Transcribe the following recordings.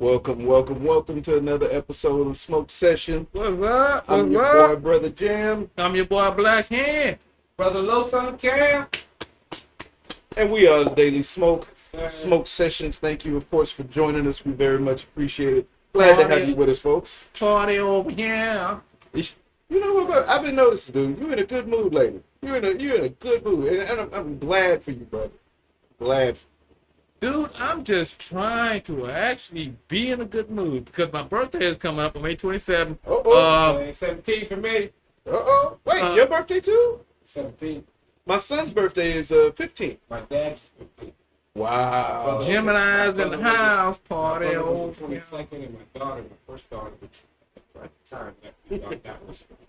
Welcome to another episode of Smoke Session. What's up? I'm your boy, Brother Jam. I'm your boy, Black Hand. Brother Los on cam. And we are the Daily Smoke. Sir. Smoke Sessions. Thank you, of course, for joining us. We very much appreciate it. Glad to have you with us, folks. Party over here. You know what, bro? I've been noticing, dude. You're in a good mood lately. You're in a good mood. And I'm glad for you, brother. Glad for Dude, I'm just trying to actually be in a good mood because my birthday is coming up on May 27th. Uh-oh. 17 for me. Uh-oh. Wait, your birthday too? 17. My son's birthday is 15. My dad's 15. Wow. Gemini's in the house. Party My brother over was the here. 22nd, and my daughter, my first daughter, which at the time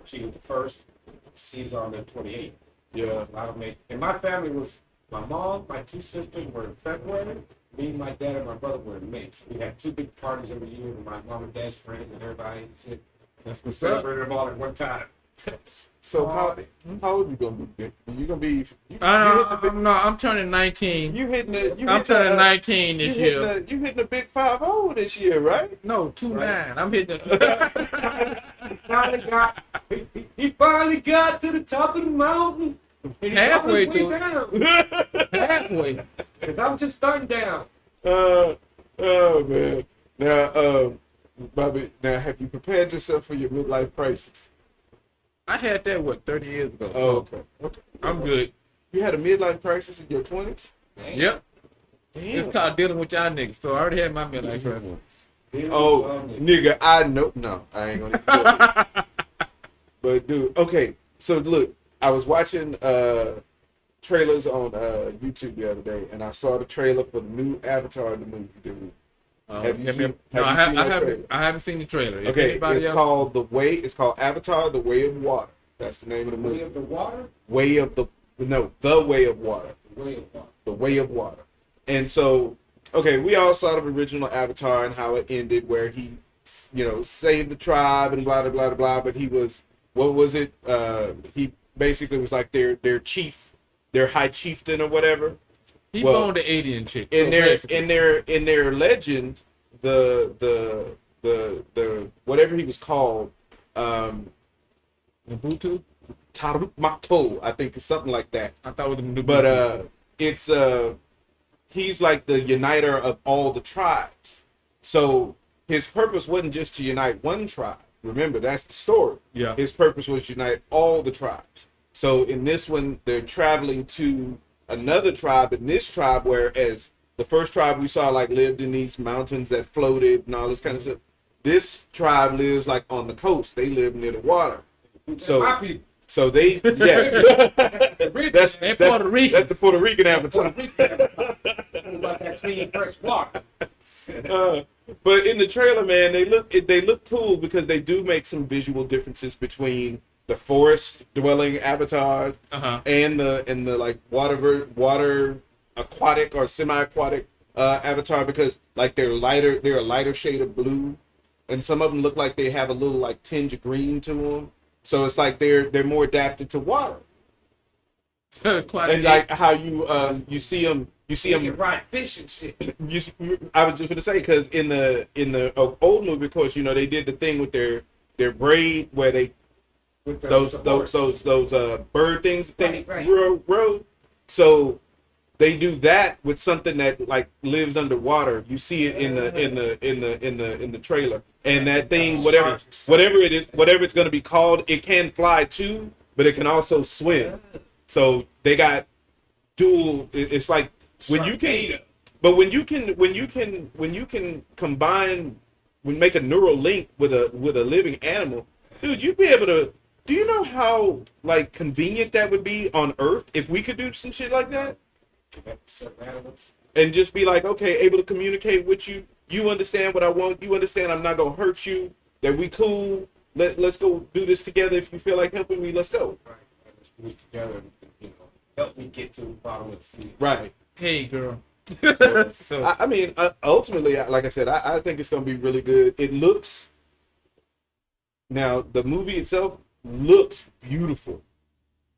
she was the first. She's on the 28th. Yeah. So a lot of and my family was my mom, my two sisters were in February. Me, my dad, and my brother were in May. So we had two big parties every year with my mom and dad's friends and everybody and shit. That's we celebrated them all at one time. So how old you gonna be? You gonna be? I'm turning 19. I'm turning 19 this year. You hitting a big 5-0 this year, right? No, 2-9. Right. I'm hitting He finally got to the top of the mountain. And he's Halfway on his way through. down. halfway. Because I'm just starting down. Oh man. Now, Bobby. Now, have you prepared yourself for your midlife crisis? I had that, 30 years ago. Oh, okay. I'm good. You had a midlife crisis in your 20s? Damn. Yep. Damn. It's called dealing with y'all niggas. So I already had my midlife crisis. Oh, nigga, I know. No, I ain't gonna do it. But dude, okay. So look, I was watching trailers on YouTube the other day, and I saw the trailer for the new Avatar the movie, dude. Have you seen that trailer? I haven't seen the trailer. If Okay, anybody it's else- called It's called Avatar: The Way of Water. That's the name of the Way movie. of the water? The Way of Water. The way of water. The Way of Water. And so, okay, we all saw the original Avatar and how it ended, where he, saved the tribe and blah blah blah blah. But he was, what was it? He basically was like their chief, their high chieftain or whatever. He well, boned the alien chick. In so their basically- in their legend, the whatever he was called, Ubuntu? Taruk Makto, I think it's something like that. I thought it was Ubuntu. But it's he's like the uniter of all the tribes. So his purpose wasn't just to unite one tribe. Remember, that's the story. Yeah. His purpose was to unite all the tribes. So in this one, they're traveling to another tribe. In this tribe, whereas the first tribe we saw lived in these mountains that floated and all this kind of stuff, this tribe lives on the coast. They live near the water. So My people. so they that's Puerto Rican. That's the Puerto Rican Avatar. About that clean, fresh water. But in the trailer, man, they look cool because they do make some visual differences between the forest dwelling avatars and the water aquatic or semi-aquatic avatar, because they're a lighter shade of blue, and some of them look like they have a little tinge of green to them. So it's they're more adapted to water. And how you see them. You see You them. can ride fish and shit. I was just going to say, because in the old movie, of course, they did the thing with their braid where they With the those bird things that they Right. rode. So they do that with something that lives underwater. You see it in the trailer, and that thing, whatever it's going to be called, it can fly too, but it can also swim. So they got dual. It's like when you can, but when you can combine, make a neural link with a living animal, dude, you'd be able to. Do you know how convenient that would be on Earth if we could do some shit like that? And just be okay, able to communicate with you. You understand what I want. You understand I'm not gonna hurt you. That we cool. Let's go do this together. If you feel like helping me, let's go. Right. Let's do this together and help me get to the bottom of the sea. Right. Hey, girl. So I mean, ultimately, like I said, I think it's gonna be really good. It looks. Now the movie itself looks beautiful,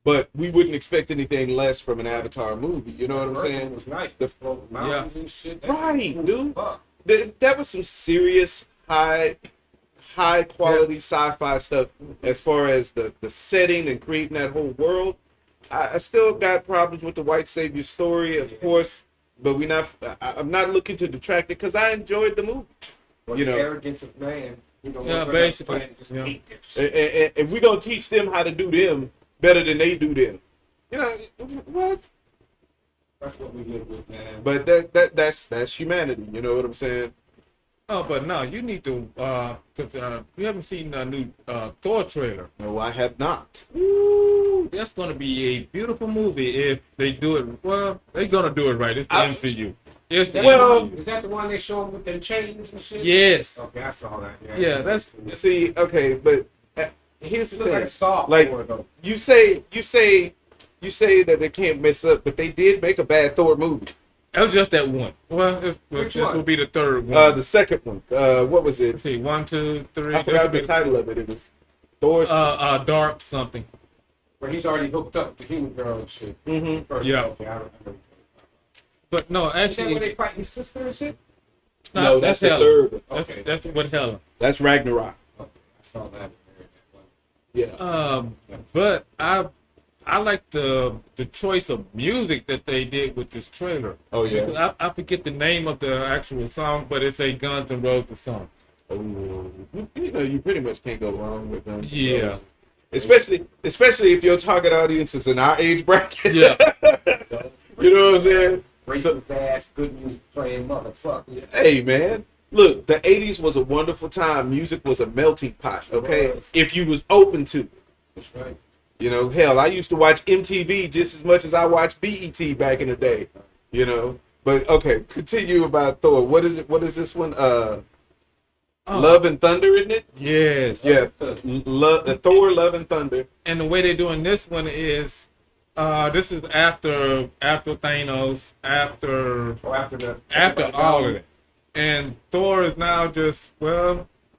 but we wouldn't expect anything less from an Avatar movie. You know what I'm saying? It was nice. The mountains and shit. Right, cool dude. fuck. that was some serious high quality sci-fi stuff as far as the setting and creating that whole world. I still got problems with the white savior story, of course, but I'm not looking to detract it because I enjoyed the movie. Well, You know. the arrogance of man. You know, Yeah, once basically, I just yeah. hate their shit. And we're gonna teach them how to do them better than they do them. You know what? That's what we live with, man. But that's humanity. You know what I'm saying? Oh, but no, you need to. You haven't seen the new Thor trailer. No, I have not. Ooh, that's gonna be a beautiful movie if they do it. Well, they're gonna do it right. It's the MCU. It's the Well, MCU. Is that the one they show with them chains and shit? Yes. Okay, I saw that. Yeah, that's. See, okay, but here's the It looks like thing. a soft Like Thor, though. you say that they can't mess up, but they did make a bad Thor movie. That was just that one. Well, this Which will one? be the third one. The second one. What was it? Let's see, 1, 2, 3. I forgot the title of it. It was Thor's. Dark something. Where he's already hooked up to human girl and shit. Mhm. First, Yeah. Okay, I remember. But no, Is that where actually, they fight his sister and shit? No, that's the Hela. third one. Okay. That's what Helen. That's Ragnarok. Okay, I saw that. Yeah. But I like the choice of music that they did with this trailer. Oh yeah. Because I forget the name of the actual song, but it's a Guns N' Roses song. Oh, you know, you pretty much can't go wrong with them. Yeah. Especially if your target audience is in our age bracket. Yeah. You know what I'm saying? Racist ass, good music playing motherfucker. Hey man, look, the '80s was a wonderful time. Music was a melting pot. Okay, was. if you was open to it. That's right. You know, hell, I used to watch MTV just as much as I watched BET back in the day. You know, but okay, continue about Thor. What is it? What is this one? Love and Thunder, isn't it? Yes. Yeah, Thor, Love and Thunder. And the way they're doing this one is, this is after Thanos, after Or after the all of it, and Thor is now just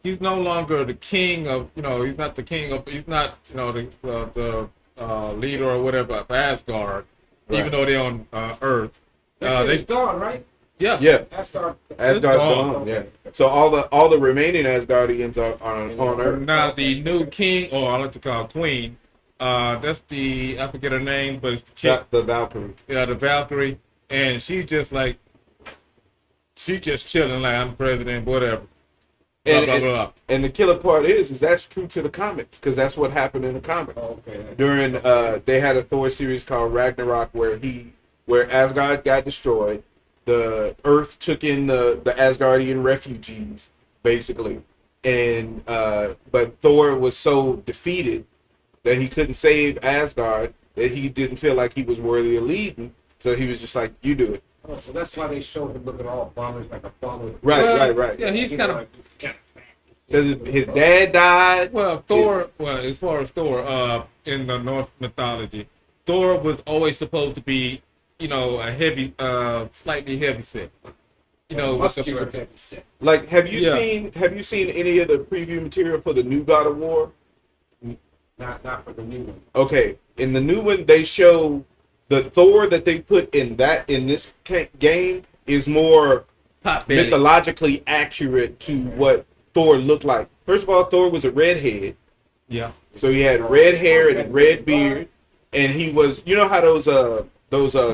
he's no longer the king of he's not the king of the leader or whatever of Asgard, Right. even though they're on Earth. It's gone, right? Yeah. Asgard's gone. gone. Yeah. So all the remaining Asgardians are on Earth. Now the new king, or I like to call queen, that's I forget her name, but it's the chick. The Valkyrie. Yeah, the Valkyrie, and she just chilling like I'm president, whatever. Blah, And, blah, and, blah. and the killer part is that's true to the comics because that's what happened in the comics. Okay. During they had a Thor series called Ragnarok where Asgard got destroyed, the Earth took in the Asgardian refugees basically, and but Thor was so defeated that he couldn't save Asgard that he didn't feel like he was worthy of leading, so he was just like, you do it. Oh, so that's why they showed him looking all bombers like a bomber. Right. Yeah, he's kind of. kind of fat. Because his dad died. Well, Thor. Well, as far as Thor, in the Norse mythology, Thor was always supposed to be, a heavy, slightly heavy set. Muscular heavy set. Like, have you Yeah. seen any of the preview material for the new God of War? Not for the new one. Okay, in the new one, they show the Thor that they put in this game is more Pot-belly. mythologically accurate to what Thor looked like. First of all, Thor was a redhead, Yeah. so he had red hair and a red beard, and he was, you know how those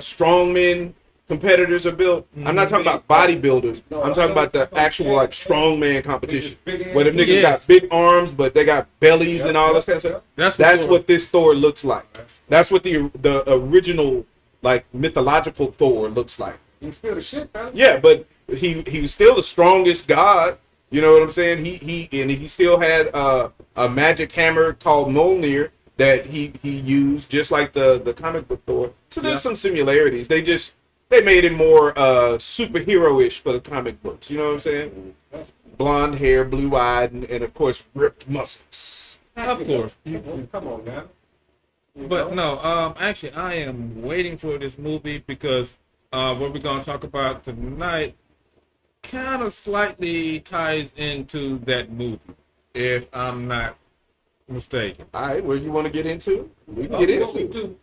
strongmen competitors are built. I'm not talking about bodybuilders. I'm talking about the actual like strongman competition, where the niggas got big arms, but they got bellies and all this kind of stuff. That's what this Thor looks like. That's what the original like mythological Thor looks like. He's still the shit, man. Yeah, but he was still the strongest god. You know what I'm saying? He still had a magic hammer called Mjolnir that he used just like the comic book Thor. So there's some similarities. They made him more superhero-ish for the comic books. You know what I'm saying? Blonde hair, blue-eyed, and of course ripped muscles. Of course. Come on now. But no, actually, I am waiting for this movie because what we're gonna talk about tonight kind of slightly ties into that movie, if I'm not mistaken. All right, where you want to get into? We can Get get what we into. do.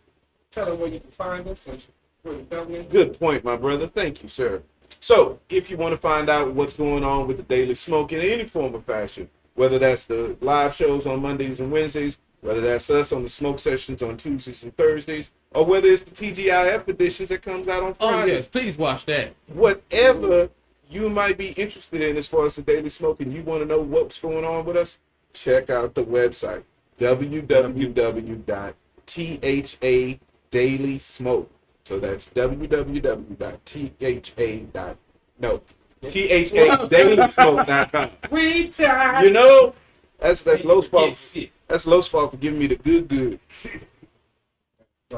Tell them where you can find us. And where the government. Good point, my brother. Thank you, sir. So, if you want to find out what's going on with the Daily Smoke in any form or fashion, whether that's the live shows on Mondays and Wednesdays, whether that's us on the smoke sessions on Tuesdays and Thursdays, or whether it's the TGIF editions that comes out on Fridays. Oh yes, please watch that. Whatever you might be interested in as far as the Daily Smoke and you want to know what's going on with us, check out the website, www.tha.dailysmoke. So that's thaDailysmoke.com. We time. You know, that's Los fault. That's Los fault for giving me the good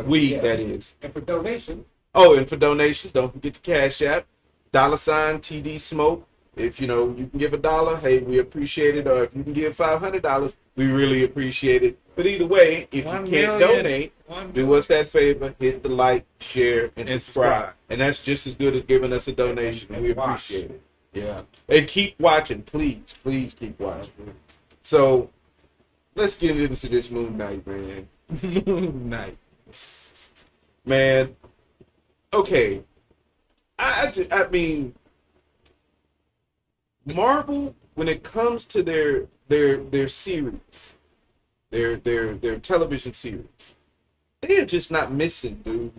weed. That is. And for donations. Oh, and for donations, don't forget to Cash App, $TD Smoke. If you can give $1, hey, we appreciate it. Or if you can give $500, we really appreciate it. But either way, if you can't donate, do us that favor, hit the like, share, and subscribe. And that's just as good as giving us a donation. And we appreciate it. Yeah. And keep watching, please. Please keep watching. So let's get into this Moon Knight, man. Moon Knight. Man. Okay. I mean, Marvel, when it comes to their series, their television series, they are just not missing, dude.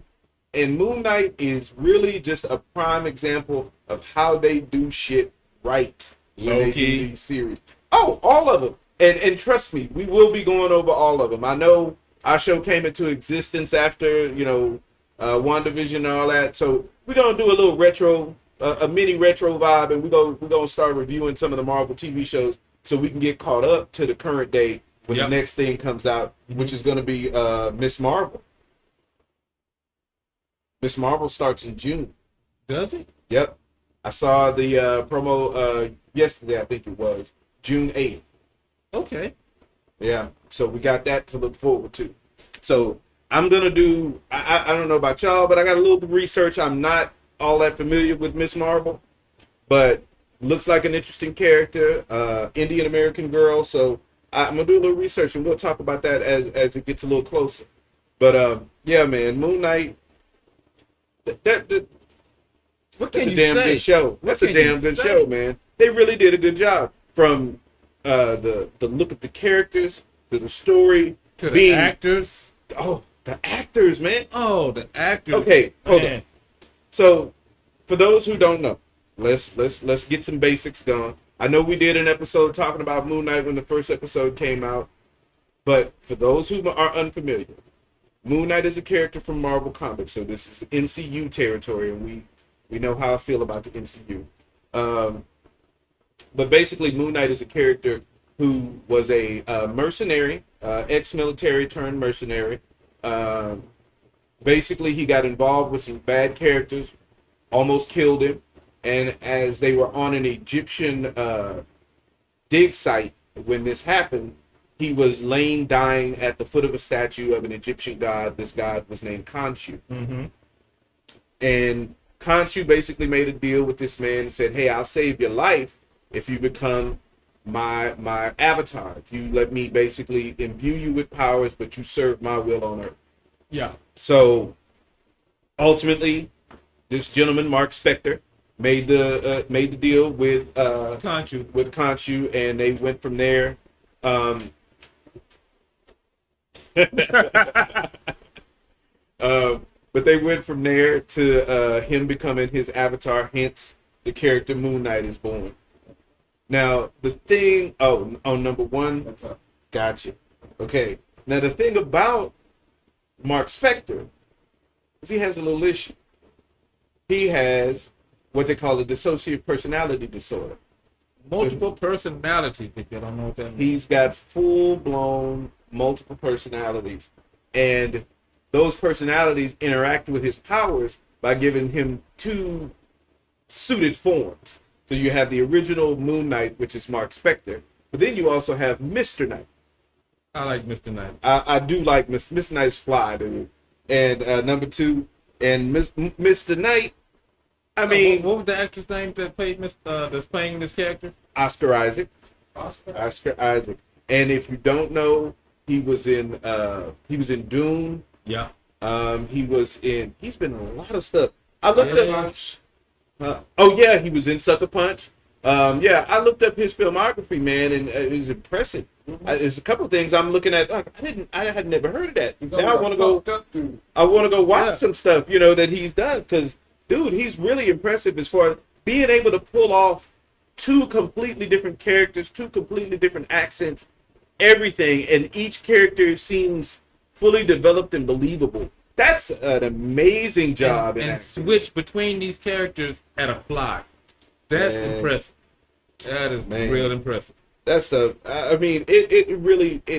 And Moon Knight is really just a prime example of how they do shit right when they do these series. Oh, all of them. And trust me, we will be going over all of them. I know our show came into existence after, WandaVision and all that. So we're going to do a little retro, a mini retro vibe, and we're going to start reviewing some of the Marvel TV shows so we can get caught up to the current day when the next thing comes out, which is going to be Miss Marvel. Miss Marvel starts in June. Does it? Yep. I saw the promo yesterday, I think it was, June 8th. Okay. Yeah. So we got that to look forward to. So I'm going to do, I don't know about y'all, but I got a little bit of research. I'm not all that familiar with Miss Marvel, but looks like an interesting character, Indian American girl. So I'm going to do a little research and we'll talk about that as it gets a little closer. But yeah, man, Moon Knight, that's a damn good show. That's a damn good show, man. They really did a good job from the look of the characters to the story to the actors. Oh, the actors, man. Oh, the actors. Okay, hold on. So, for those who don't know, let's get some basics going. I know we did an episode talking about Moon Knight when the first episode came out, but for those who are unfamiliar, Moon Knight is a character from Marvel Comics, so this is MCU territory, and we know how I feel about the MCU. But basically, Moon Knight is a character who was a mercenary, ex-military turned mercenary. Basically, he got involved with some bad characters, almost killed him, and as they were on an Egyptian dig site when this happened, he was laying dying at the foot of a statue of an Egyptian god. This god was named Khonshu. Mm-hmm. And Khonshu basically made a deal with this man and said, hey, I'll save your life if you become my avatar. If you let me basically imbue you with powers, but you serve my will on earth. Yeah. So ultimately, this gentleman, Mark Spector, made the deal with Khonshu, and they went from there. But they went from there to him becoming his avatar, hence the character Moon Knight is born. Now, the thing, on number one, gotcha. Okay. Now, the thing about Mark Spector is he has a little issue. He has what they call a dissociative personality disorder. Multiple personalities, if you don't know what that means. He's got full-blown multiple personalities. And those personalities interact with his powers by giving him two suited forms. So you have the original Moon Knight, which is Mark Spector, but then you also have Mr. Knight. I like Mr. Knight. I do like Mr. Knight's fly, dude. And number two, and Mr. Knight, I mean... What was the actor's name that played that's playing this character? Oscar Isaac. Oscar Isaac. And if you don't know, he was in Dune. Yeah. He's been in a lot of stuff. I looked up. Oh yeah, he was in Sucker Punch. Yeah, I looked up his filmography, man, and it was impressive. There's a couple of things I'm looking at. Like, I had never heard of that. He's Now I want to go. Dude. I want to go watch Yeah. some stuff, that he's done. Because, dude, he's really impressive as far as being able to pull off two completely different characters, two completely different accents, everything, and each character seems fully developed and believable. That's an amazing job. And switch between these characters at a fly. That's Man. impressive. That is Man. real impressive. That's I mean, it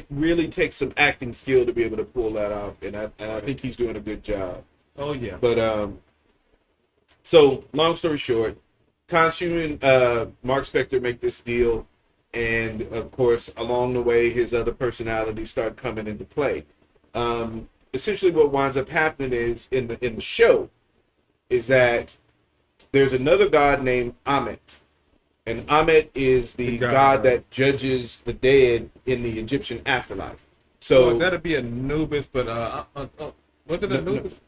really takes some acting skill to be able to pull that off, and I think he's doing a good job. Oh yeah. But so long story short, Khonshu and Mark Spector make this deal, and of course, along the way, his other personalities start coming into play. Essentially, what winds up happening is in the show is that there's another god named Amet. And Amet is the god that judges the dead in the Egyptian afterlife. So that'd be Anubis, but was it Anubis?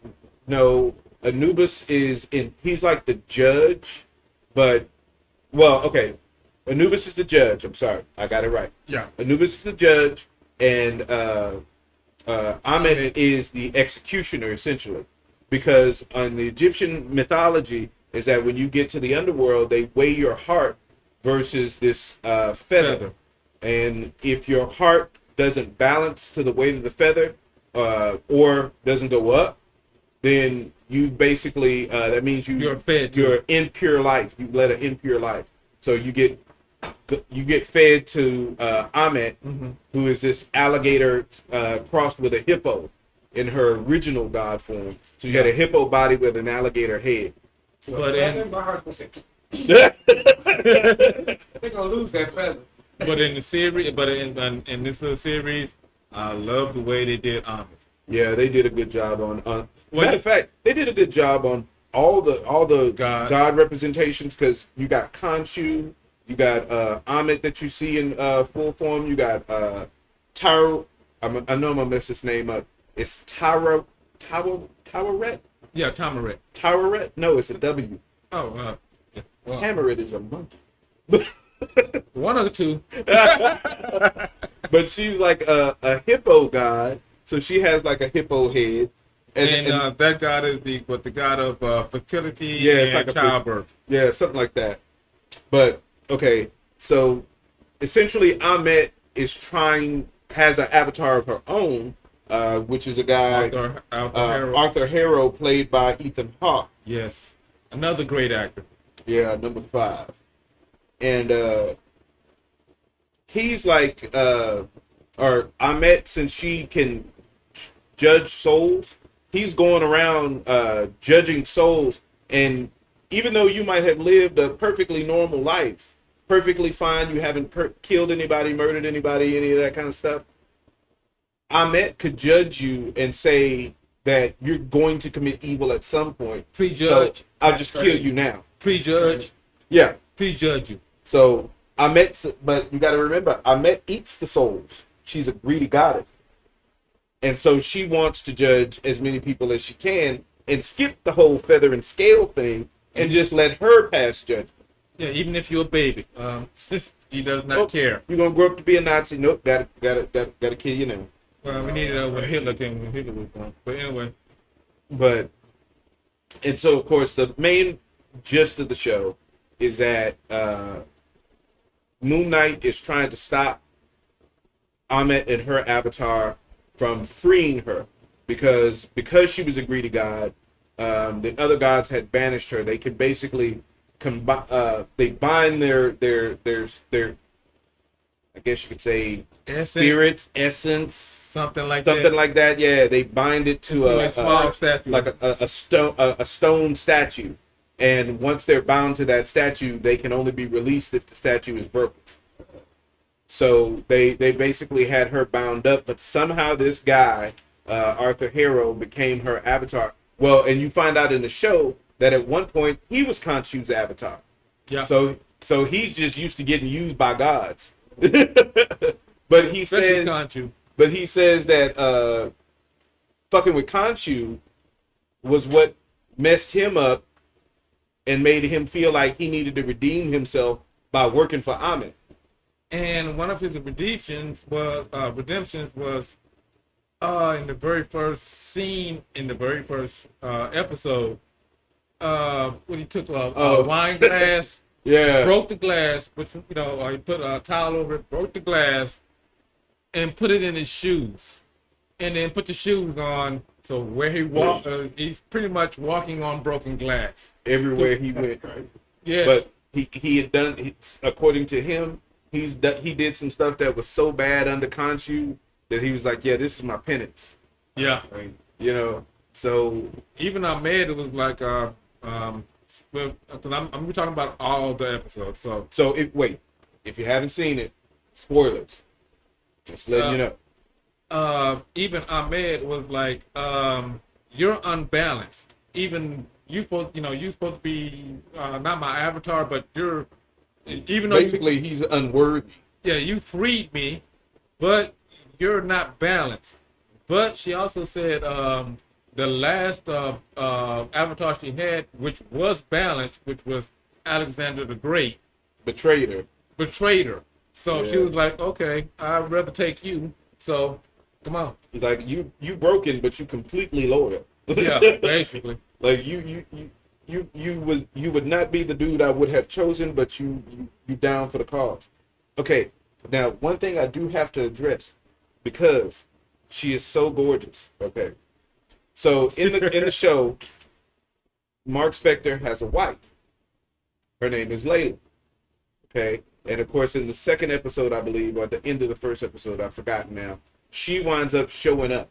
No, Anubis he's like the judge, but okay. Anubis is the judge. I'm sorry, I got it right. Yeah. Anubis is the judge, and Amet is the executioner, essentially, because on the Egyptian mythology is that when you get to the underworld, they weigh your heart versus this feather. And if your heart doesn't balance to the weight of the feather or doesn't go up, then you basically, that means you're impure life. You led an impure life. So you get fed to Amet, who is this alligator crossed with a hippo in her original god form. So you had a hippo body with an alligator head. But my heart's gonna say, Yeah. they're gonna lose that feather. But in the series, in this little series, I love the way they did Amet. Yeah, they did a good job on. Matter of fact, they did a good job on all the god representations, because you got Khonshu, you got Amet that you see in full form. You got Taro. I know I'm gonna mess his name up. It's Tararet. Yeah, Tamaret. Tararet? No, it's a W. Oh, Tamaret is a monkey. One of the two. But she's like a hippo god, so she has like a hippo head. And that god is the god of fertility it's and like childbirth. Yeah, something like that. But okay, so essentially, Amet has an avatar of her own, which is a guy, Arthur Harrow, played by Ethan Hawke. Yes, another great actor. Yeah, number 5, and he's like, or Amet, since she can judge souls, he's going around judging souls, and even though you might have lived a perfectly normal life, perfectly fine, you haven't killed anybody, murdered anybody, any of that kind of stuff, Amet could judge you and say that you're going to commit evil at some point. Prejudge. So I'll just kill you now. Prejudge. Yeah. Prejudge you. So but you got to remember, Amet eats the souls. She's a greedy goddess. And so she wants to judge as many people as she can and skip the whole feather and scale thing and just let her pass judgment. Yeah, even if you're a baby, he does not care. You're gonna grow up to be a Nazi. Nope, gotta kill you now. Well, we needed when Hitler came. When Hitler was born. But anyway. And so of course the main gist of the show is that Moon Knight is trying to stop Amet and her avatar from freeing her because she was a greedy god. The other gods had banished her. They can basically they bind their I guess you could say spirits, essence, something like that. Yeah, they bind it to a small statue, like a stone statue. And once they're bound to that statue, they can only be released if the statue is broken. So they basically had her bound up, but somehow this guy, Arthur Harrow, became her avatar. Well, and you find out in the show that at one point he was Khonshu's avatar. Yeah. So he's just used to getting used by gods. But he says that fucking with Khonshu was what messed him up, and made him feel like he needed to redeem himself by working for Ahmed. And one of his redemptions was in the very first scene in the very first episode, when he took a wine glass, Yeah. broke the glass, which he put a towel over it, broke the glass, and put it in his shoes, and then put the shoes on. So where he walked, he's pretty much walking on broken glass Everywhere he went. Yeah, But he had done, according to him, he did some stuff that was so bad under Khonshu that he was like, yeah, this is my penance. yeah. You know, so Even Ahmed, it was like well, 'cause I'm talking about all the episodes. So if you haven't seen it, spoilers. Just letting you know. Even Ahmed was like, you're unbalanced. Even you're supposed to be not my avatar, but you're even though Basically, he's unworthy. you freed me, but you're not balanced. But she also said the last avatar she had, which was balanced, which was Alexander the Great, Betrayed her. betrayed her. So she Yeah. was like, okay, I'd rather take you. So come on. Like you broken, but you completely loyal. Yeah, basically. Like you would not be the dude I would have chosen, but you down for the cause. Okay, now one thing I do have to address, because she is so gorgeous. Okay, so in the show, Mark Spector has a wife. Her name is Layla. Okay, and of course in the second episode, I believe, or at the end of the first episode, I've forgotten now, she winds up showing up.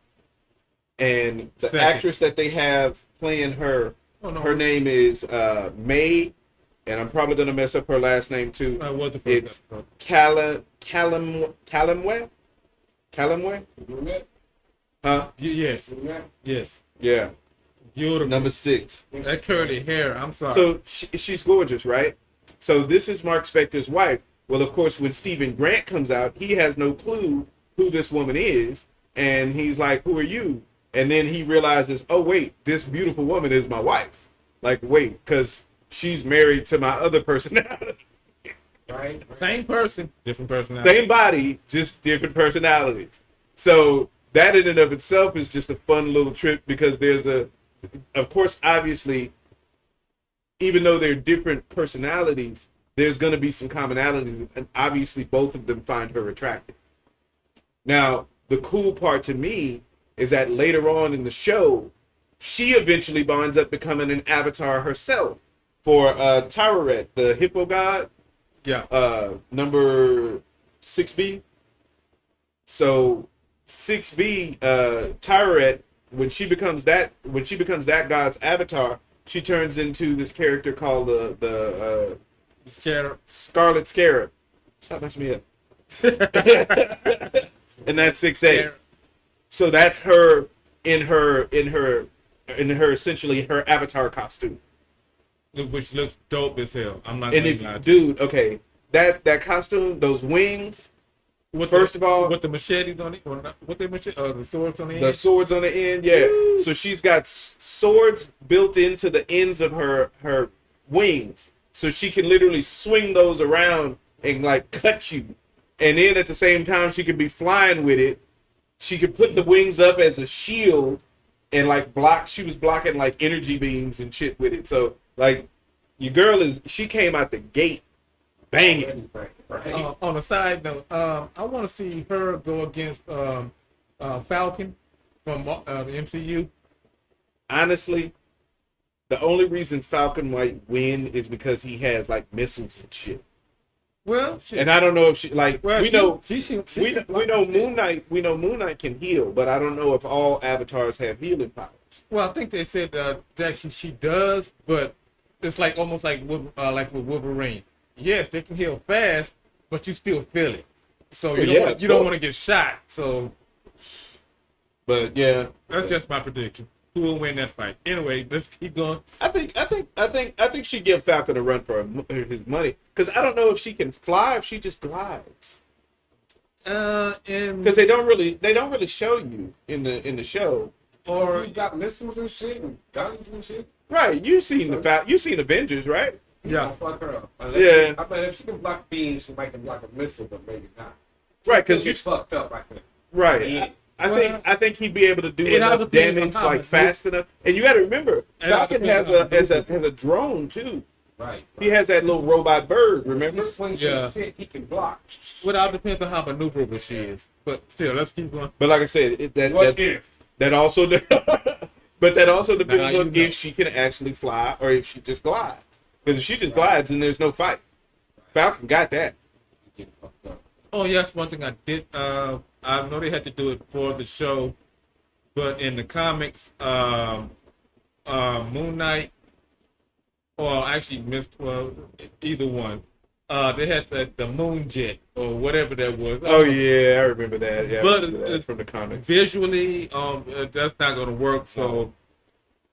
And the Second. actress that they have playing her, Oh, no. her name is May, and I'm probably gonna mess up her last name too. What the first It's episode? Calamway? Doing that? Huh? Yes. Doing that? Yes. Yeah. Beautiful. Number 6. That curly hair. I'm sorry. So she's gorgeous, right? So this is Mark Spector's wife. Well, of course, when Stephen Grant comes out, he has no clue who this woman is, and he's like, "Who are you?" And then he realizes, "Oh wait, this beautiful woman is my wife." Like, wait, because she's married to my other personality. Right? Same person, different personality. Same body, just different personalities. So that in and of itself is just a fun little trip, because of course, obviously, even though they're different personalities, there's going to be some commonalities, and obviously both of them find her attractive. Now, the cool part to me is that later on in the show, she eventually winds up becoming an avatar herself for Tararet, the hippo god. Yeah. Number 6B. So 6B, Tyrant, when she becomes that god's avatar, she turns into this character called the Scarab. Scarlet Scarab. Stop messing me up. And that's 6A. So that's her in her essentially her avatar costume. Which looks dope as hell. I'm not And gonna if lie to you. dude, okay, that costume, those wings, first of all, with the machetes on it, or not, with the the swords on the end. the swords on the end, yeah. So she's got swords built into the ends of her wings, so she can literally swing those around and like cut you. And then at the same time, she could be flying with it. She could put the wings up as a shield and like block. She was blocking like energy beams and shit with it. So like, your girl she came out the gate banging. Right. On a side note, I want to see her go against Falcon from the MCU. Honestly, the only reason Falcon might win is because he has like missiles and shit. Well, shit. And I don't know if she like Well, we know Moon Knight. we know Moon Knight can heal, but I don't know if all avatars have healing powers. Well, I think they said that she does, but it's like almost like with Wolverine. Yes, they can heal fast, but you still feel it. So you don't want to get shot. So, but yeah, that's just my prediction. Who will win that fight? Anyway, let's keep going. I think she give Falcon a run for his money, because I don't know if she can fly, if she just glides. And Because they don't really show you in the show. Or you got missiles and shit and guns and shit. Right. You seen you seen Avengers, right? Yeah, fuck her up. Yeah. I mean, if she can block beams, she might can block a missile, but maybe not. Right, because you you fucked up. I think. right. Yeah. I think he'd be able to do It all enough depends on damage how like much- fast enough. And you got to remember, It all Falcon depends has on a drone too. Right. He has that little robot bird. Remember? He swings Yeah. shit. He can block. Well, it all depends on how maneuverable she is. But still, let's keep going. But like I said, that also but that also depends Now you on know. if she can actually fly or if she just glides. Because if she just glides, then there's no fight. Falcon got that. He get fucked up. Oh yes, one thing I did. I know they had to do it for the show, but in the comics, Moon Knight, or actually either one. They had the Moon Jet or whatever that was. Oh yeah, I remember that. Yeah, I But remember that it's from the comics. Visually, that's not going to work. So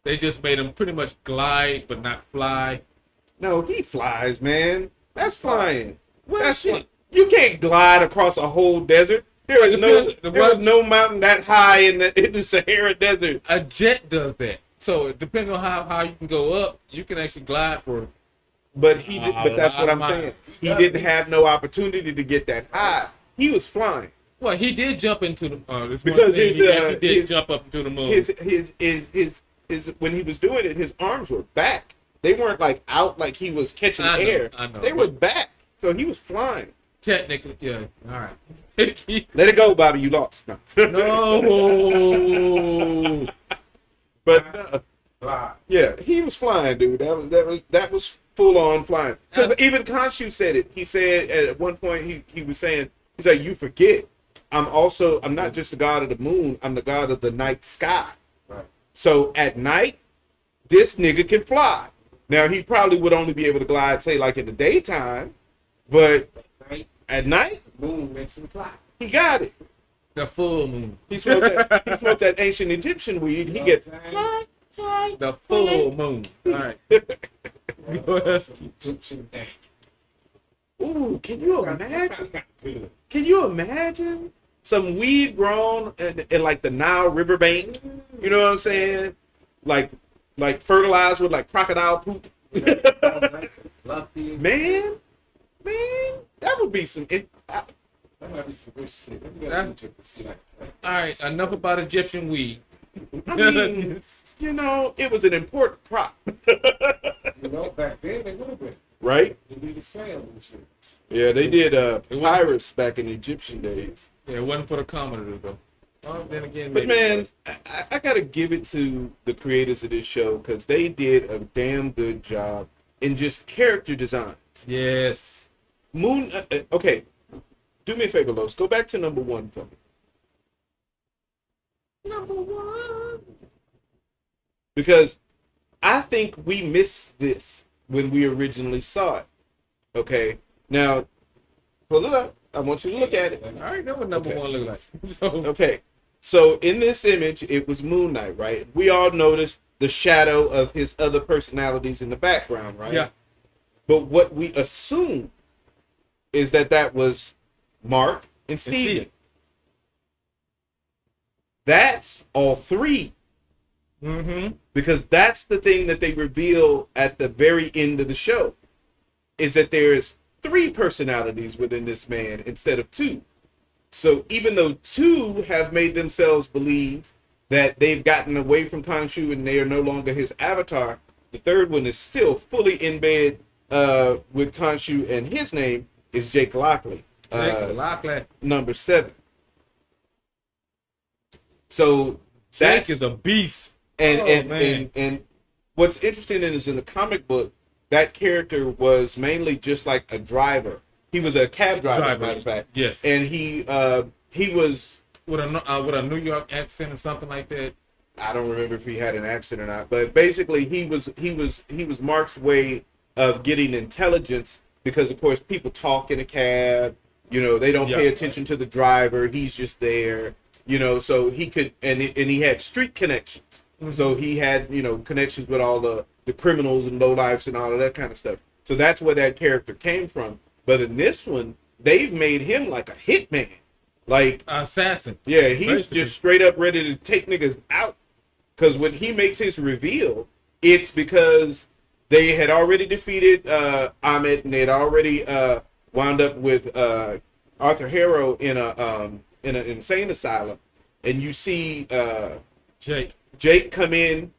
they just made him pretty much glide but not fly. No, he flies, man. That's flying. Well, That's shit. fly- You can't glide across a whole desert. There is no mountain that high in the Sahara Desert. A jet does that. So depending on how you can go up, you can actually glide for. But he did, but that's what I'm Wow. saying. He didn't have no opportunity to get that high. He was flying. Well, he did jump into the. This one Because thing, his, he actually did his- jump up into the moon. His when he was doing it, his arms were back. They weren't like out like he was catching I know, air. I know, They were but- back. So he was flying. Technically, yeah. All right. Let it go, Bobby. You lost. No. No. But Fly. yeah, he was flying, dude. That was full on flying. Because even Khonshu said it. He said at one point he was saying, he's like, you forget, I'm not just the god of the moon. I'm the god of the night sky. Right. So at night, this nigga can fly. Now he probably would only be able to glide, say like in the daytime, but Night. at night Moon makes him fly. he got it. The full moon. He smoked that ancient Egyptian weed. He gets. The full moon. All right. Go ahead. Egyptian dank. Ooh, can you That imagine? sounds kinda good. Can you imagine some weed grown in like the Nile riverbank? You know what I'm saying? Like fertilized with like crocodile poop. All nice and fluffy and Man, that would be some. that might be some good shit. Let me go That- to Egypt and see like. All right. Enough about Egyptian weed. I mean, you know, it was an important prop, You know, back then they would have been. right? They needed sail and shit. Yeah, they did was- pirates back in Egyptian days. Yeah, it wasn't for the commoner though. Oh, then again, But maybe it man, was. I gotta give it to the creators of this show because they did a damn good job in just character design. Yes. Moon, okay, do me a favor, Los. Go back to number 1 for me. Number one. Because I think we missed this when we originally saw it. Okay, now pull it up. I want you to look at it. I already know what number Okay. one look like. So Okay, so in this image, it was Moon Knight, right? We all noticed the shadow of his other personalities in the background, right? yeah. But what we assume is that was Mark and Steven. Steve. That's all three. Mm-hmm. Because that's the thing that they reveal at the very end of the show. Is that there's 3 personalities within this man instead of 2. So even though 2 have made themselves believe that they've gotten away from Khonshu and they are no longer his avatar, the third one is still fully in bed with Khonshu, and his name is Jake Lockley. Lockley. Number 7. So Jake that's is a beast. and Oh, and, man. and what's interesting is in the comic book, that character was mainly just like a driver. He was a cab driver, as a matter of fact. Yes. And he was, With a New York accent or something like that. I don't remember if he had an accent or not, but basically he was Mark's way of getting intelligence, because of course people talk in a cab, you know, they don't pay Yeah. attention to the driver, he's just there, you know, so he could, and he had street connections. So he had, you know, connections with all the criminals and lowlifes and all of that kind of stuff. So that's where that character came from. But in this one, they've made him like a hitman. Like, Assassin. yeah, he's Basically. just straight up ready to take niggas out. Because when he makes his reveal, It's because they had already defeated Ahmed, and they had already wound up with Arthur Harrow in an insane asylum. And you see Jake come in.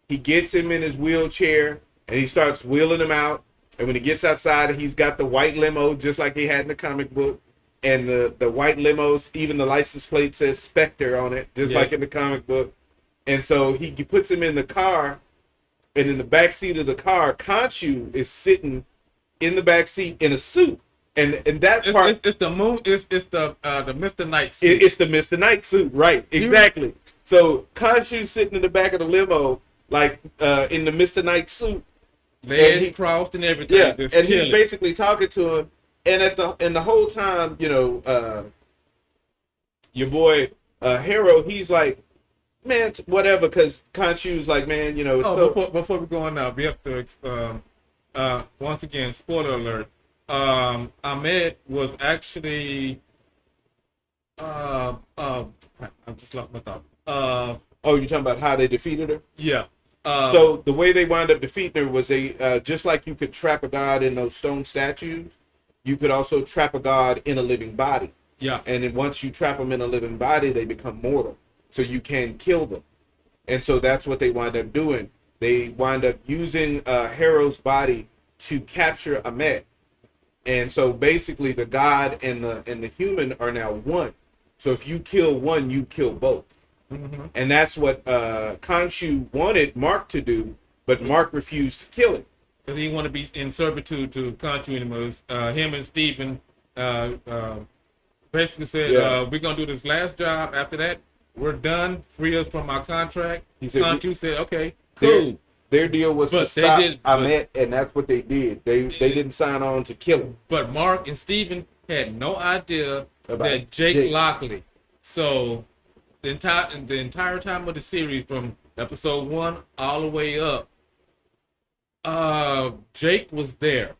He gets him in his wheelchair, and he starts wheeling him out. And when he gets outside, he's got the white limo, just like he had in the comic book. And the white limos, even the license plate says Spector on it, just like in the comic book. And so he puts him in the car, and in the back seat of the car, Khonshu is sitting in the back seat in a suit. And that part, it's the moon. It's the Mr. Knight suit. It's the Mr. Knight suit, right? Exactly. So Khonshu's sitting in the back of the limo, like in the Mr. Knight suit, legs crossed and everything. Yeah, and he's basically talking to him. And the whole time, your boy Harrow, he's like, man, whatever, because Khonshu's like, man, it's before we go on now, we have to once again, spoiler alert. Ahmed was actually I just lost my thought. Oh, you're talking about how they defeated her? Yeah. So the way they wound up defeating her was they just like you could trap a god in those stone statues, you could also trap a god in a living body. Yeah. And then once you trap them in a living body, they become mortal. So you can kill them. And so that's what they wind up doing. They wind up using Harrow's body to capture Ahmed. And so basically the god and the human are now one. So if you kill one, you kill both. Mm-hmm. And that's what Khonshu wanted Mark to do, but Mark refused to kill him. Because he wanted to be in servitude to Khonshu, and it was him and Stephen basically said, we're going to do this last job. After that, we're done. Free us from our contract. Khonshu said, okay, cool. Their deal was to stop Ahmed, and that's what they did. They didn't sign on to kill him. But Mark and Stephen had no idea that Jake Lockley. So the entire time of the series, from episode 1 all the way up, Jake was there,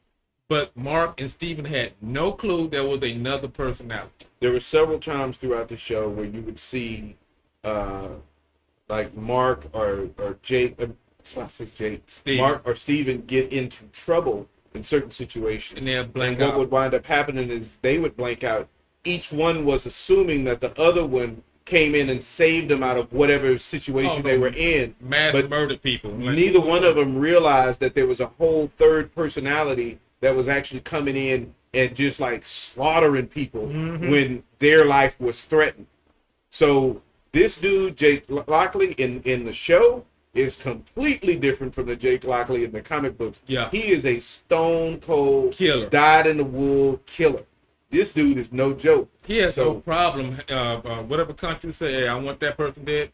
but Mark and Stephen had no clue there was another person out. There were several times throughout the show where you would see, like Mark or Jake. Mark or Steven get into trouble in certain situations. And they'll blank out. What would wind up happening is they would blank out. Each one was assuming that the other one came in and saved them out of whatever situation they were in. Murdered people. Neither one of them realized that there was a whole third personality that was actually coming in and just like slaughtering people when their life was threatened. So this dude, Jake Lockley, in the show, is completely different from the Jake Lockley in the comic books. Yeah. He is a stone cold killer, dyed in the wool killer. This dude is no joke. He has no problem. Whatever country say, hey, I want that person dead.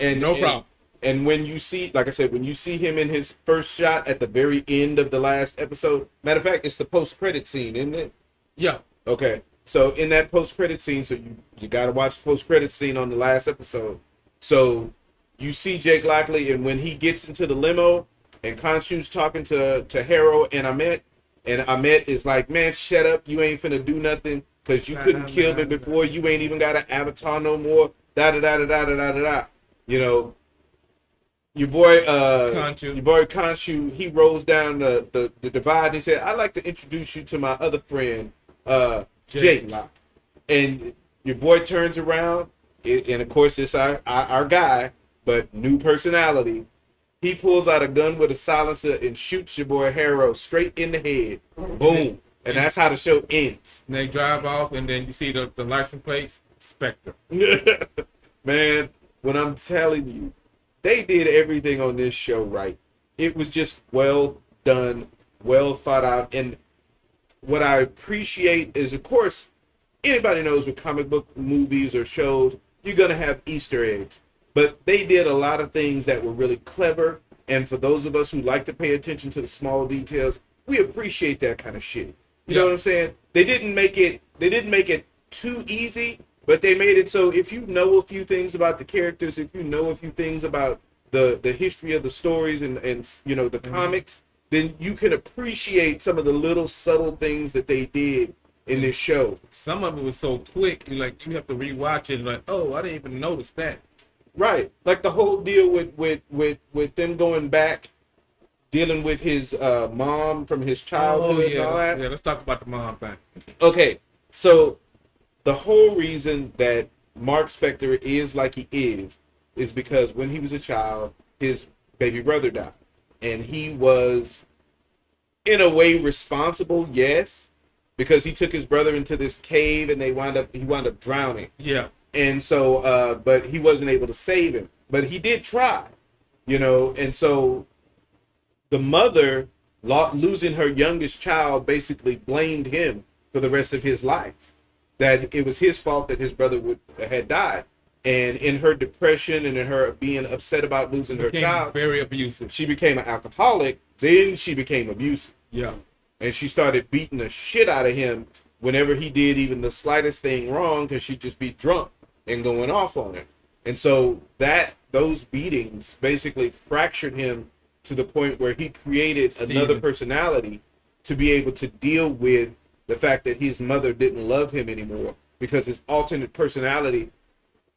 No problem. And when you see, like I said, when you see him in his first shot at the very end of the last episode, matter of fact, it's the post-credit scene, isn't it? Yeah. Okay. So in that post-credit scene, so you got to watch the post-credit scene on the last episode. So you see Jake Lockley, and when he gets into the limo, and Khonshu's talking to Harrow and Ahmed is like, man, shut up, you ain't finna do nothing, because you couldn't kill me before, you ain't even got an avatar no more, da-da-da-da-da-da-da-da. Your boy Khonshu, he rolls down the divide, and he said, I'd like to introduce you to my other friend, Jake. And your boy turns around, and of course it's our guy, but new personality. He pulls out a gun with a silencer and shoots your boy Harrow straight in the head. Boom. And that's how the show ends. And they drive off, and then you see the license plates, Spector. Man, when I'm telling you, they did everything on this show right. It was just well done, well thought out. And what I appreciate is, of course, anybody knows with comic book movies or shows, you're going to have Easter eggs. But they did a lot of things that were really clever. And for those of us who like to pay attention to the small details, we appreciate that kind of shit. You know what I'm saying? They didn't make it too easy, but they made it so if you know a few things about the characters, if you know a few things about the history of the stories and the comics, then you can appreciate some of the little subtle things that they did in this show. Some of it was so quick, you have to rewatch it, like, oh, I didn't even notice that. Right. Like the whole deal with them going back, dealing with his mom from his childhood and all that. Let's talk about the mom thing. Okay, so the whole reason that Mark Spector is like he is because when he was a child, his baby brother died, and he was, in a way, responsible. Yes, because he took his brother into this cave, and he wound up drowning. Yeah. And so, but he wasn't able to save him. But he did try, and so the mother, losing her youngest child, basically blamed him for the rest of his life. That it was his fault that his brother had died. And in her depression and in her being upset about losing her child, very abusive. she became an alcoholic. Then she became abusive. Yeah. And she started beating the shit out of him whenever he did even the slightest thing wrong, because she'd just be drunk and going off on him. And so those beatings basically fractured him to the point where he created another personality to be able to deal with the fact that his mother didn't love him anymore, because his alternate personality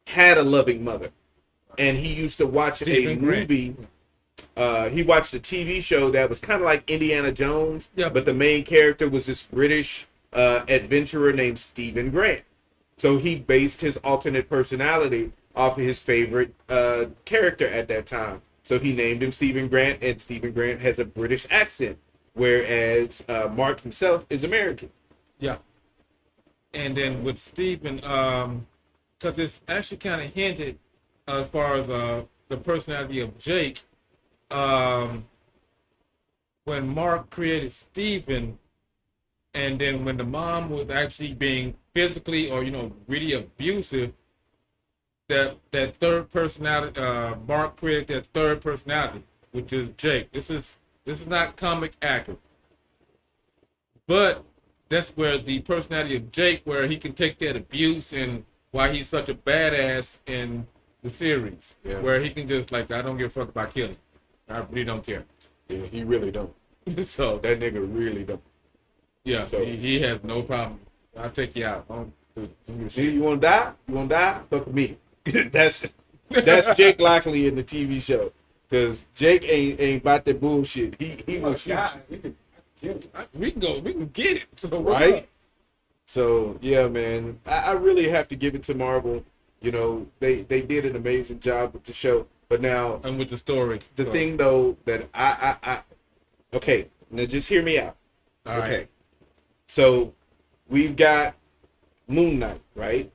had a loving mother. And he used to watch a movie. He watched a TV show that was kind of like Indiana Jones, but the main character was this British adventurer named Stephen Grant. So he based his alternate personality off of his favorite character at that time. So he named him Stephen Grant, and Stephen Grant has a British accent, whereas Mark himself is American. Yeah. And then with Stephen, because it's actually kind of hinted as far as the personality of Jake, when Mark created Stephen, and then when the mom was actually being physically or really abusive, that third personality, Mark created that third personality, which is Jake. This is not comic accurate, but that's where the personality of Jake, where he can take that abuse, and why he's such a badass in the series, where he can just I don't give a fuck about killing. I really don't care. Yeah, he really don't. So that nigga really don't. Yeah, so he has no problem. I'll take you out. You want to die? You want to die? Fuck with me. That's Jake Lockley in the TV show. Because Jake ain't about that bullshit. He will shoot you. We can get it. So right? So yeah, man. I really have to give it to Marvel. They did an amazing job with the show. But now, and with the story, the thing though that I okay, now just hear me out. All right. Okay, so we've got Moon Knight, right?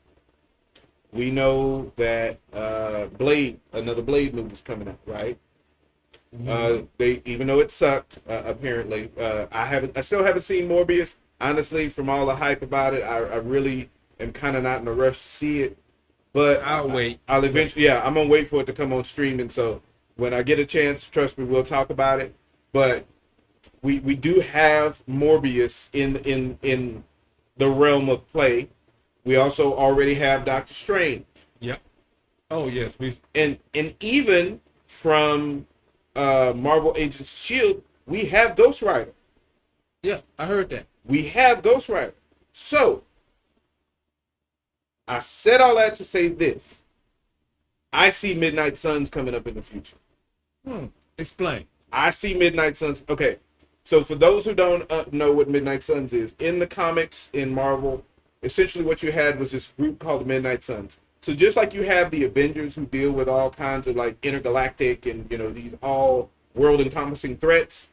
We know that another Blade movie is coming out, right? Mm-hmm. They, even though it sucked, apparently, I still haven't seen Morbius. Honestly, from all the hype about it, I really am kind of not in a rush to see it. But I'll wait. I'll eventually, I'm gonna wait for it to come on streaming. So when I get a chance, trust me, we'll talk about it. But we do have Morbius in the realm of play. We also already have Doctor Strange. Yep. Oh yes, and even from Marvel Agents of S.H.I.E.L.D., we have Ghost Rider. Yeah, I heard that. We have Ghost Rider. So I said all that to say this. I see Midnight Suns coming up in the future. Explain. I see Midnight Suns. Okay, so for those who don't know what Midnight Suns is, in the comics, in Marvel, essentially what you had was this group called the Midnight Suns. So just like you have the Avengers who deal with all kinds of intergalactic and these all world encompassing threats,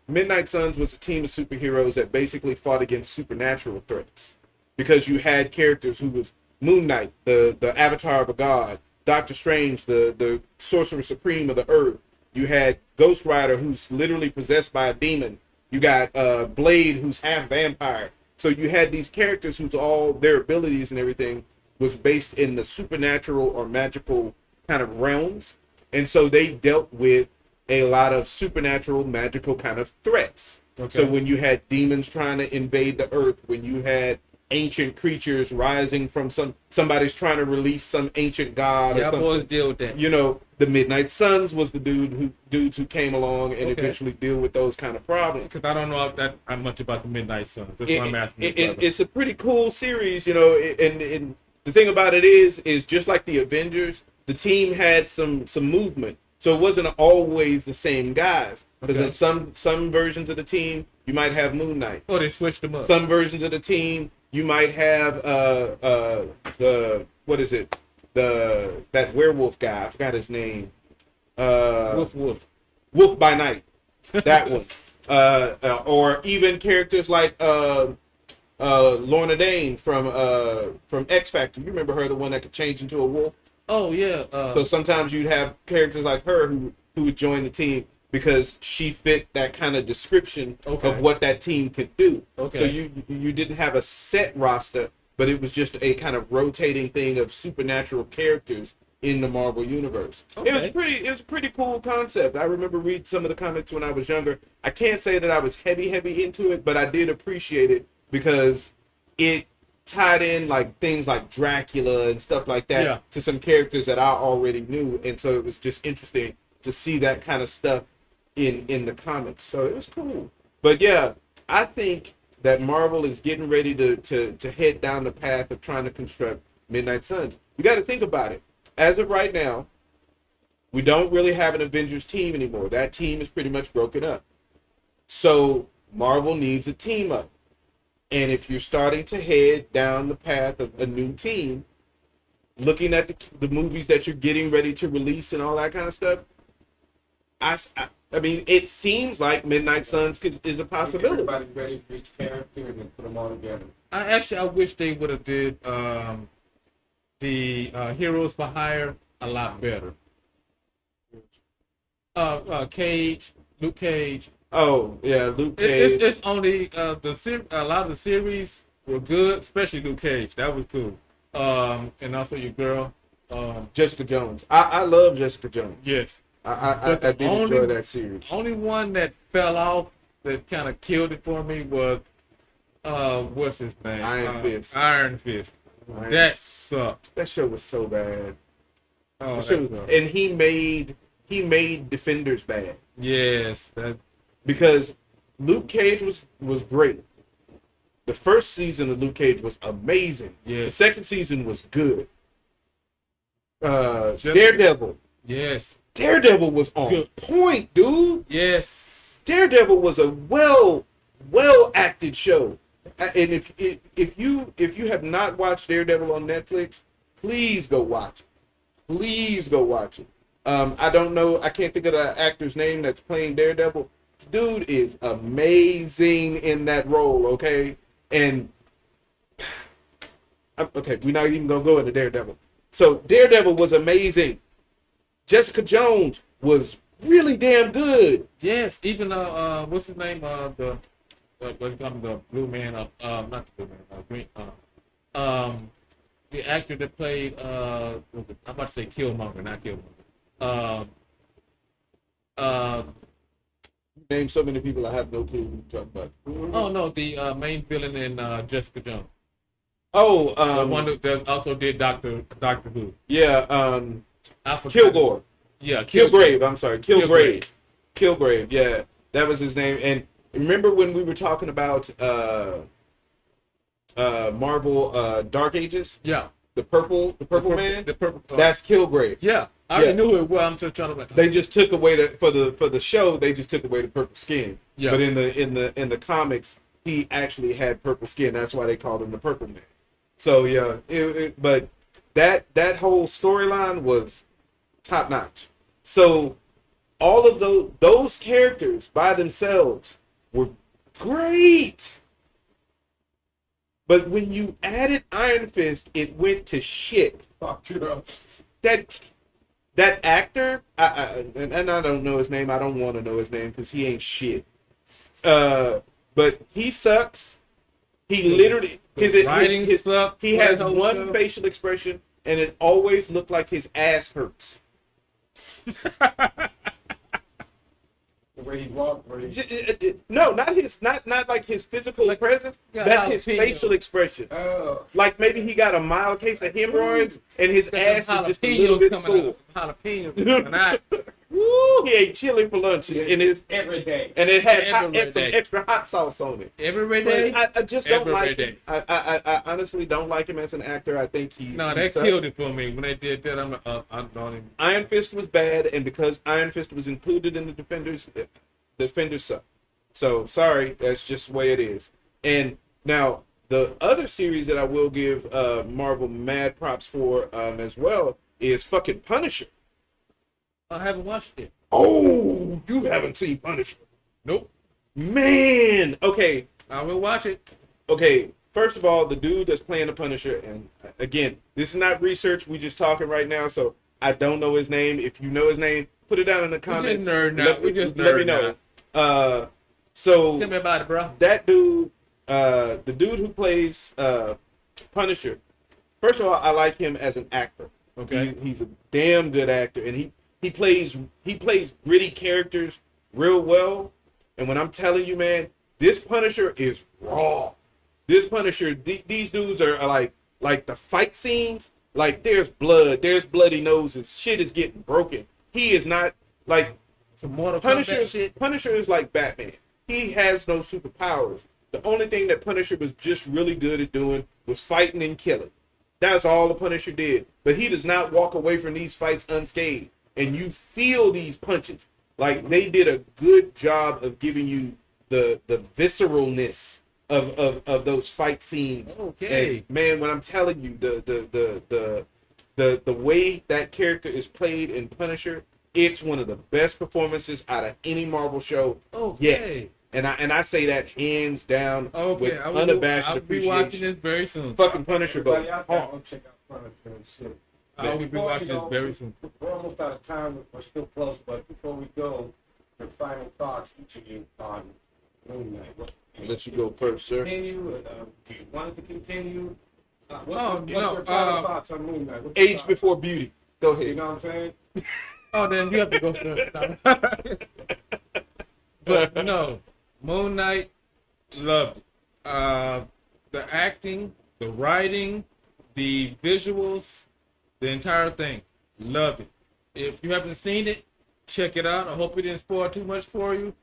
Midnight Suns was a team of superheroes that basically fought against supernatural threats. Because you had characters who was Moon Knight, the avatar of a god, Doctor Strange, the sorcerer supreme of the earth. You had Ghost Rider, who's literally possessed by a demon. You got Blade, who's half vampire. So you had these characters whose all their abilities and everything was based in the supernatural or magical kind of realms. And so they dealt with a lot of supernatural, magical kind of threats. Okay. So when you had demons trying to invade the earth, when you had ancient creatures rising from somebody's trying to release some ancient god or something. Boys deal with that. The Midnight Suns was the dudes who came along and eventually deal with those kind of problems. Because I don't know that much about the Midnight Suns. That's why I'm asking. It's a pretty cool series, and the thing about it is just like the Avengers the team had some movement, so it wasn't always the same guys. Because Okay. in some versions of the team, you might have Moon Knight. Oh, they switched them up. Some versions of the team, you might have the what is it? That werewolf guy. I forgot his name. Wolf. Wolf by Night. That one. Or even characters like Lorna Dane from X Factor. You remember her, the one that could change into a wolf? Oh yeah. So sometimes you'd have characters like her who would join the team because she fit that kind of description Okay. of what that team could do. Okay. So you didn't have a set roster, but it was just a kind of rotating thing of supernatural characters in the Marvel universe. Okay. It was a pretty cool concept. I remember reading some of the comics when I was younger. I can't say that I was heavy into it, but I did appreciate it because it tied in like things like Dracula and stuff like that Yeah. to some characters that I already knew, and so it was just interesting to see that kind of stuff in the comics. So it was cool. But yeah, I think that Marvel is getting ready to head down the path of trying to construct Midnight Suns. You got to think about it. As of right now, we don't really have an Avengers team anymore. That team is pretty much broken up. So Marvel needs a team up. And if you're starting to head down the path of a new team, looking at the movies that you're getting ready to release and all that kind of stuff, I mean, it seems like Midnight Suns is a possibility. Everybody ready for each character and then put them all together. I wish they would have did the Heroes for Hire a lot better. Luke Cage. Oh yeah, Luke Cage. It's only a lot of the series were good, especially Luke Cage. That was cool. And also your girl. Jessica Jones. I love Jessica Jones. Yes. I did enjoy that series. Only one that fell off that kind of killed it for me was what's his name? Iron Fist. Iron Fist. That sucked. That show was so bad. Oh, That show- that sucked. and he made Defenders bad Yes. That. because Luke Cage was great. The first season of Luke Cage was amazing. Yes. The second season was good. Just- Daredevil. Yes. Daredevil was on Good. point, dude. Yes. Daredevil was a well acted show. And if you have not watched Daredevil on Netflix, please go watch it. Please go watch it. I don't know. I can't think of the actor's name that's playing Daredevil. Dude is amazing in that role. Okay, and okay, we're not even gonna go into Daredevil. So Daredevil was amazing. Jessica Jones was really damn good. Yes. Even what's his name? The blue man of not the blue man. Green. The actor that played I'm about to say Killmonger, not Killmonger. Name so many people, I have no clue who you're talking about. Oh no, the main villain in Jessica Jones. Oh, The one that also did Doctor Who. yeah, I forgot. Kilgore. Yeah, Kilgrave, I'm sorry. Kilgrave. Kilgrave, yeah. That was his name. And remember when we were talking about Marvel Dark Ages? Yeah. The purple man? The purple. That's Kilgrave. Yeah. I already knew it. Well, I'm just trying to. They just took away for the show, they just took away the purple skin. Yeah. But in the comics, he actually had purple skin. That's why they called him the Purple Man. So yeah, but that whole storyline was top notch. So all of those characters by themselves were great. But when you added Iron Fist, it went to shit. Fucked it up. That actor, and I don't know his name. I don't want to know his name because he ain't shit. But he sucks. He literally Writing sucked. He for has that whole one show. facial expression, and it always looked like his ass hurts. The way he walked, No, not like his physical Like, presence. yeah, That's his jalapeno. facial expression. oh, Like maybe he got a mild case of hemorrhoids, and his Got ass them is just a little bit jalapenos sore. coming out. Jalapenos coming out. Woo! He ate chili for lunch in his, every day. and it had Every some day. extra hot sauce on it. Every But day. I just don't Every like day. him. I honestly don't like him as an actor. I think No, he that sucks. killed it for me when they did that. I'm not even. Iron Fist was bad, and because Iron Fist was included in the Defenders suck. So sorry, that's just the way it is. And now the other series that I will give Marvel mad props for as well is fucking Punisher. I haven't watched it. Oh, you haven't seen Punisher, Nope. man? Okay, I will watch it. okay. First of all, the dude that's playing the Punisher, and again, this is not research. We just talking right now, so I don't know his name. If you know his name, put it down in the comments. We just Let me nerding know. So Tell me about it, bro. that dude, the dude who plays Punisher. First of all, I like him as an actor. Okay. He's a damn good actor, and he plays gritty characters real well. And when I'm telling you, man, this Punisher is raw. This Punisher, these dudes are like the fight scenes. Like there's blood, there's bloody noses, shit is getting broken. He is not like Some Mortal Punisher. Kombat shit. Punisher is like Batman. He has no superpowers. The only thing that Punisher was just really good at doing was fighting and killing. That's all the Punisher did. But he does not walk away from these fights unscathed. And you feel these punches. Like they did a good job of giving you the visceralness of those fight scenes. Okay. And man, when I'm telling you the way that character is played in Punisher, it's one of the best performances out of any Marvel show yet. And I say that hands down with unabashed I'll be appreciation. watching this very soon. Fucking Punisher goes Everybody out there, hard. go check out Punisher and shit. I will be Before, watching this very soon. We're almost out of time. We're still close, but before we go, your final thoughts, each of you, on Moon Knight. I'll let you go first, sir. Continue? Do you want it to continue? What's no, your final thoughts on Moon Knight? What's your Age thoughts? before beauty. Go You ahead. know what I'm saying? Oh, then you have to go first. But no, Moon Knight, loved it. The acting, the writing, the visuals, the entire thing, loved it. If you haven't seen it, check it out. I hope we didn't spoil too much for you.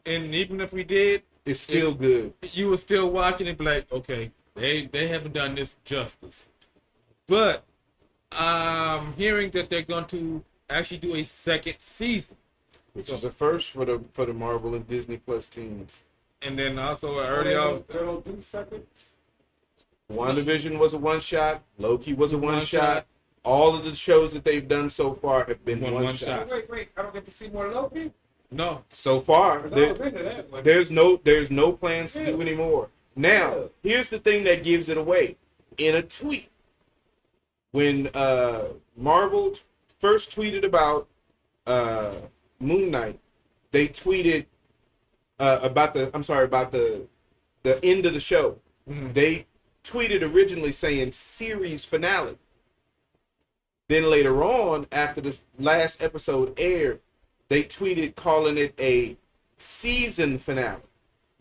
And even if we did, It's still good. you were still watching it, be like, okay, they haven't done this justice. But I'm hearing that they're going to actually do a second season. Which is a first for the Marvel and Disney Plus teams. And then also They early don't do seconds? WandaVision was a one shot. Loki was a one One shot. shot. All of the shows that they've done so far have been One one shot. shot. Wait, I don't get to see more Loki? no. So far, 'Cause I was into that one. there's no plans to do any more. Now, here's the thing that gives it away. In a tweet, when Marvel first tweeted about Moon Knight, they tweeted about the end of the show. Mhm. They tweeted originally saying series finale. Then later on, after the last episode aired, they tweeted calling it a season finale.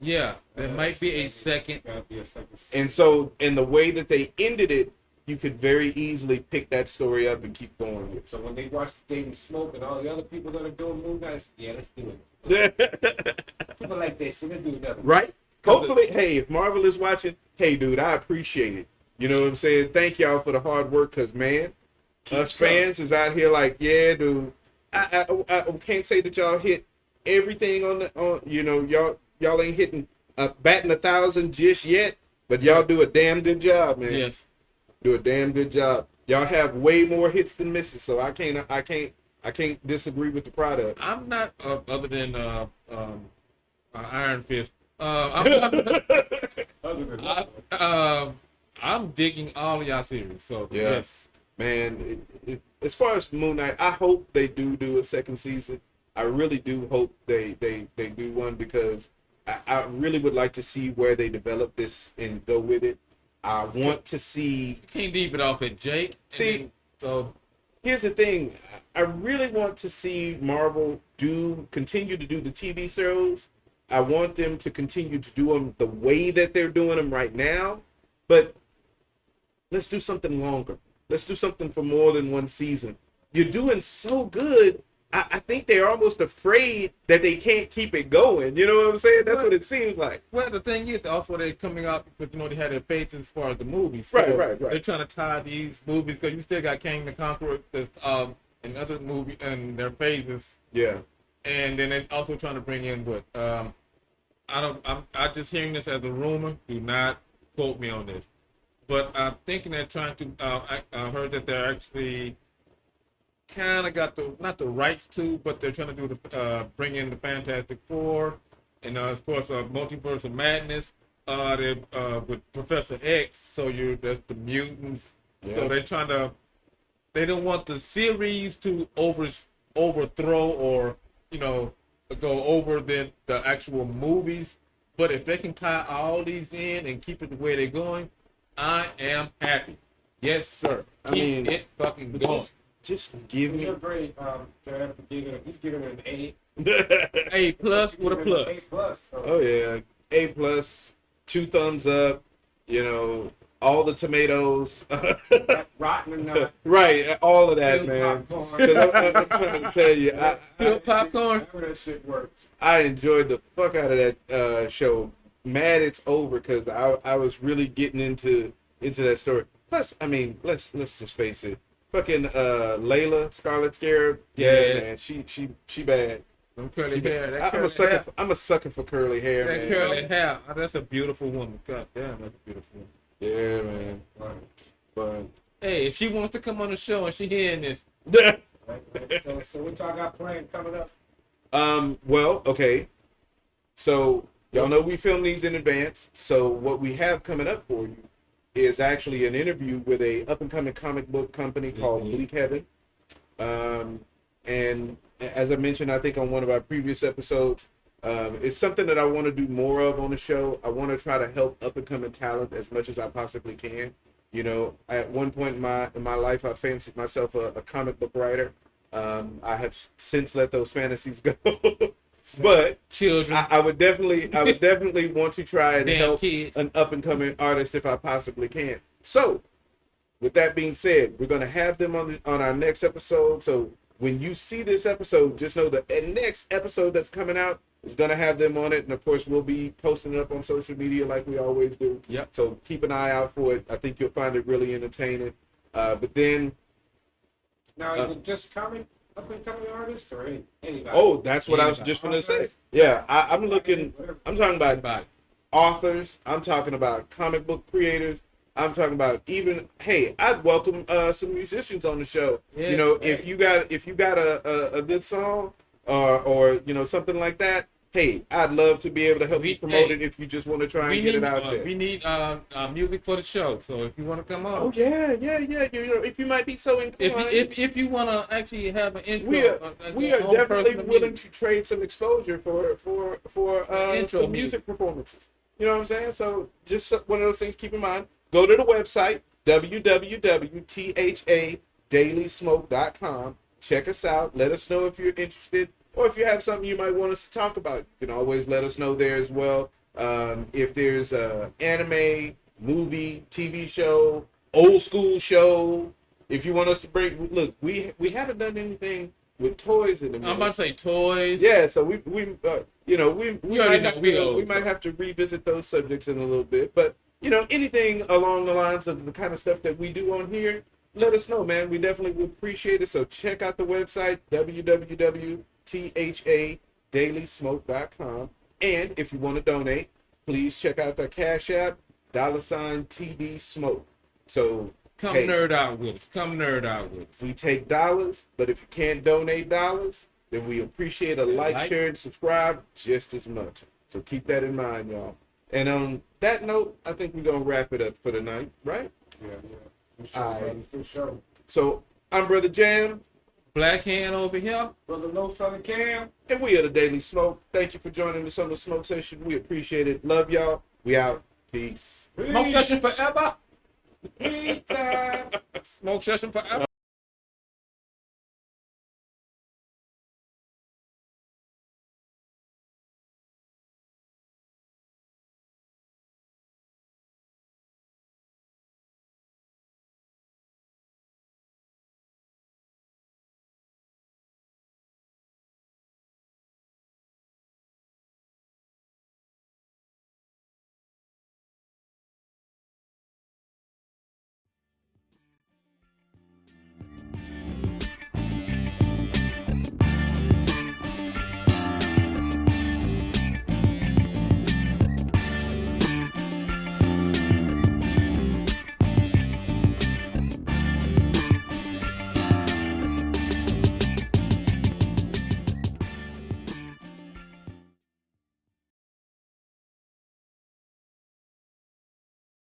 Yeah, there might be a second. Gotta be a second season. And so, in the way that they ended it, you could very easily pick that story up and keep going with So when they watch Daily Smoke and all the other people that are doing Moon Knight, yeah, let's do it. it. People like that shit, let's do another one. Right? Hopefully, hey, if Marvel is watching, hey, dude, I appreciate it. You know what I'm saying? Thank y'all for the hard work, because, man, us fans is out here like, yeah, dude. I can't say that y'all hit everything on y'all ain't hitting batting 1,000 just yet, but y'all do a damn good job, man. Yes. Do a damn good job. Y'all have way more hits than misses, so I can't disagree with the product. I'm not other than Iron Fist. Other than that, I'm digging all of y'all series. So Yeah. yes. Man, as far as Moon Knight, I hope they do a second season. I really do hope they do one, because I really would like to see where they develop this and go with it. I want to see. You can't leave it off at Jake. See- so Here's the thing. I really want to see Marvel continue to do the TV shows. I want them to continue to do them the way that they're doing them right now. But let's do something longer. Let's do something for more than one season. You're doing so good. I think they're almost afraid that they can't keep it going. You know what I'm saying? That's what it seems like. Well, the thing is, also they're coming out with, they had their faith as far as the movies. So Right. They're trying to tie these movies because you still got King the Conqueror, and other movie and their phases, Yeah. and then they're also trying to bring in what I'm just hearing this as a rumor. Do not quote me on this, but I'm thinking they're trying to. I heard that they're actually kind of got not the rights to, but they're trying to do bring in the Fantastic Four, and of course Multiverse of Madness. They're with Professor X, so that's the mutants. Yeah. So they're trying to. They don't want the series to overthrow or go over the actual movies. But if they can tie all these in and keep it the way they're going, I am happy. Yes, sir. Keep it fucking going. Just give me. You're great. He's giving it an A. A plus with a plus. A plus. So. Oh yeah, A plus, 2 thumbs up. All the tomatoes. Rotten or not. Right, all of that, Filled man. popcorn. 'Cause I'm trying to tell you, Filled popcorn. However that shit works. I enjoyed the fuck out of that show. Mad it's over because I was really getting into that story. Plus, I mean, let's just face it. Fucking Layla, Scarlet Scarab. Yeah, Yes. man, she bad. Them curly hair. That I'm curly a sucker. hair. I'm a sucker for curly hair, That man. curly hair. Oh, that's a beautiful woman. God damn, that's a beautiful woman. Yeah, man. Right. But Hey, if she wants to come on the show and she hearing this, Right. So what y'all got planned coming up? well, okay. So y'all know we film these in advance. So what we have coming up for you is actually an interview with a up and coming comic book company called Bleak Heaven. And as I mentioned, I think on one of our previous episodes, it's something that I want to do more of on the show. I want to try to help up and coming talent as much as I possibly can. At one point in my life, I fancied myself a comic book writer. I have since let those fantasies go. But children, I would definitely want to try and damn help kids. an up and coming artist if I possibly can. So, with that being said, we're gonna have them on our next episode. So when you see this episode, just know the next episode that's coming out is gonna have them on it, and of course we'll be posting it up on social media like we always do. Yep. So keep an eye out for it. I think you'll find it really entertaining. But then, Now, is it just up and coming artists or anybody? oh, that's what I was just gonna say. Yeah, I'm looking. I'm talking about Everybody. authors. I'm talking about comic book creators. I'm talking about even, hey, I'd welcome some musicians on the show. Yes, if you got a good song or something like that, hey, I'd love to be able to help you promote it if you just want to try and get it out there. We need music for the show. So if you want to come on, Oh yeah. If you might be so inclined, if you want to actually have an intro, we are definitely willing to trade some exposure for intro some music performances. You know what I'm saying? So just one of those things. Keep in mind. Go to the website www.thadailysmoke.com. Check us out. Let us know if you're interested, or if you have something you might want us to talk about. You can always let us know there as well. If there's a anime, movie, TV show, old school show, if you want us to look, we haven't done anything with toys in the minute. I'm about to say toys. Yeah, so we might have to revisit those subjects in a little bit, but anything along the lines of the kind of stuff that we do on here, let us know, man. We definitely would appreciate it. So check out the website www.thadailysmoke.com, and if you want to donate, please check out the Cash App $TD Smoke. So Come nerd out with us. Come nerd out with us. we take dollars, but if you can't donate dollars, then we appreciate a like, share, and subscribe just as much. So keep that in mind, y'all. And on that note, I think we're going to wrap it up for the night, right? Yeah. Good show, brothers. Good show. So I'm Brother Jam. Black Hand over here. Brother No Southern Cam. And we are the Daily Smoke. Thank you for joining us on the Smoke Session. We appreciate it. Love y'all. We out. Peace. Smoke session forever. Peace time. Smoke session forever.